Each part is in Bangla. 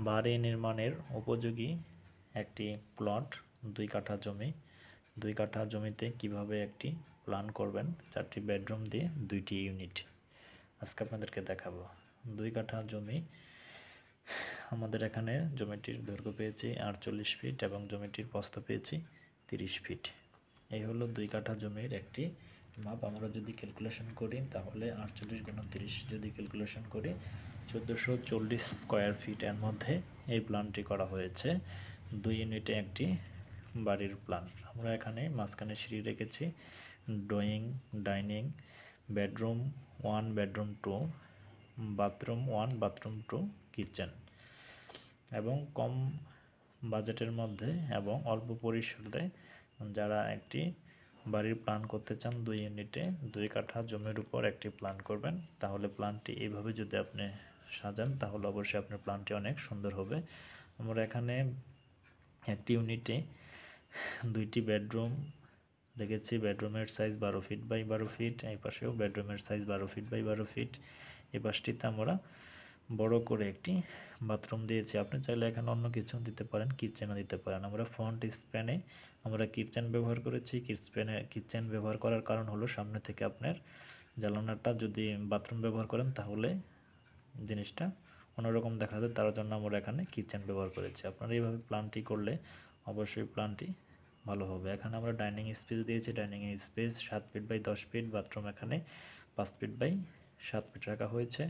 বাড়ি নির্মাণের উপযোগী একটি প্লট 2 কাঠা জমি। 2 কাঠা জমিতে কিভাবে একটি প্ল্যান করবেন 4টি বেডরুম দিয়ে 2টি ইউনিট আজকে আপনাদেরকে দেখাবো। 2 কাঠা জমি, আমাদের এখানে জমিটির দৈর্ঘ্য পেয়েছি 48 ফিট এবং জমিটির প্রস্থ পেয়েছি 30 ফিট। এই হলো 2 কাঠা জমির একটি মাপ। আমরা যদি ক্যালকুলেশন করি তাহলে 48 × 30 যদি ক্যালকুলেশন করি 1440 স্কোয়ার ফিট এর মধ্যে এই প্ল্যানটি করা হয়েছে। 2 ইউনিটে একটি বাড়ির প্ল্যান। আমরা এখানে মাঝখানে সিঁড়ি রেখেছি, drawing, dining, bedroom 1, bedroom 2, bathroom 1, bathroom 2, kitchen. এবং কম বাজেটের মধ্যে এবং অল্প পরিসরে যারা একটি বাড়ির প্ল্যান করতে চান 2 ইউনিটে 2 কাঠা জমির উপর একটি প্ল্যান করবেন, তাহলে প্ল্যানটি এইভাবে যদি আপনি সাজান তাহলে অবশ্যই আপনার প্ল্যানটি অনেক সুন্দর হবে। আমরা এখানে একটি ইউনিটে 2টি বেডরুম রেখেছি। বেডরুমের সাইজ 12 ফিট বাই 12 ফিট। এই পাশেও বেডরুমের সাইজ 12 ফিট বাই 12 ফিট। এই পাশটিতে আমরা বড় করে একটি বাথরুম দিয়েছি। আপনি চাইলে এখানে অন্য কিছু দিতে পারেন, কিচেনও দিতে পারেন। আমরা ফ্রন্ট স্প্যানে আমরা কিচেন ব্যবহার করেছি। কিচেন ব্যবহার করার কারণ হলো সামনে থেকে আপনার জ্বালানাটা যদি বাথরুম ব্যবহার করেন তাহলে জিনিসটা অন্যরকম দেখা যায়, তার জন্য আমরা এখানে কিচেন ব্যবহার করেছি। আপনারা এইভাবে প্ল্যানটি করলে অবশ্যই প্ল্যানটি ভালো হবে। এখানে আমরা ডাইনিং স্পেস দিয়েছি। Dining space 7 feet by 10 feet. Bathroom এখানে 5 ফিট বাই 7 ফিট রাখা হয়েছে।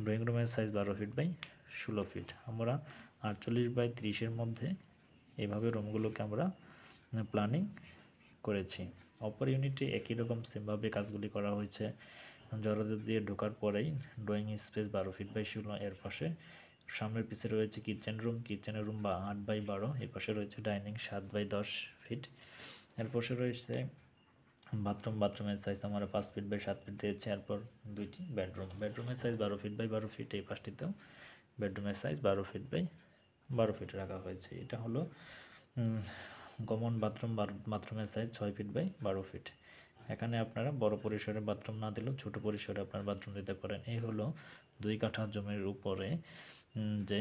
ড্রয়িং রুমের সাইজ 12 ফিট বাই 16 ফিট। আমরা 48 বাই 30-এর মধ্যে এইভাবে রুমগুলোকে আমরা প্ল্যানিং করেছি। অপর ইউনিটে একই রকম সেমভাবে কাজগুলি করা হয়েছে। দরজা দিয়ে ঢোকার পরেই ড্রয়িং স্পেস 12 ফিট বাই 16, এর পাশে সামনের পিছে রয়েছে কিচেন রুম। কিচেনের রুম 8 বাই 12। এর পাশে রয়েছে ডাইনিং 7 বাই 10 ফিট। এর পাশে রয়েছে বাথরুম। বাথরুমের সাইজ আমরা 5 ফিট বাই 7 ফিট দিয়েছি। এরপর 2টি বেডরুম। বেডরুমের সাইজ 12 ফিট বাই 12 ফিট। এই পাশটিতেও বেডরুমের সাইজ 12 ফিট বাই 12 ফিট রাখা হয়েছে। এটা হলো কমন বাথরুম। বাথরুমের সাইজ 6 ফিট বাই 12 ফিট। এখানে আপনারা বড় পরিসরে বাথরুম না দিলেও ছোট পরিসরে আপনার বাথরুম দিতে পারেন। এই হলো 2 কাঠা জমির উপরে যে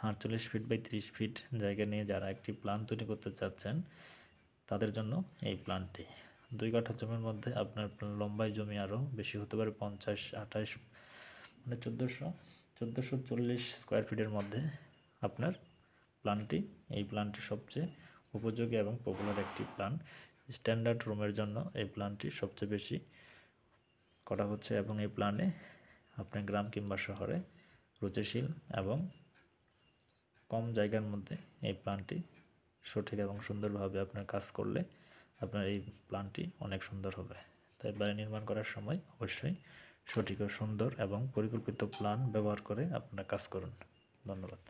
48 ফিট বাই 30 ফিট জায়গা নিয়ে যারা একটি প্ল্যান তৈরি করতে চাচ্ছেন তাদের জন্য এই প্ল্যানটি। 2 কাঠা জমির মধ্যে আপনার লম্বায় জমি আরও বেশি হতে পারে, 50, 28 মানে 1440 স্কোয়ার ফিটের মধ্যে আপনার প্ল্যানটি। এই প্ল্যানটি সবচেয়ে উপযোগী এবং পপুলার একটি প্ল্যান। স্ট্যান্ডার্ড রুমের জন্য এই প্ল্যানটি সবচেয়ে বেশি করা হচ্ছে এবং এই প্ল্যানে আপনি গ্রাম কিংবা শহরে রুচিশীল এবং কম জায়গার মধ্যে এই প্ল্যানটি সঠিক এবং সুন্দরভাবে আপনার কাজ করলে আপনার এই প্ল্যানটি অনেক সুন্দর হবে। তাই বাড়ি নির্মাণ করার সময় অবশ্যই সঠিক ও সুন্দর এবং পরিকল্পিত প্ল্যান ব্যবহার করে আপনারা কাজ করুন। ধন্যবাদ।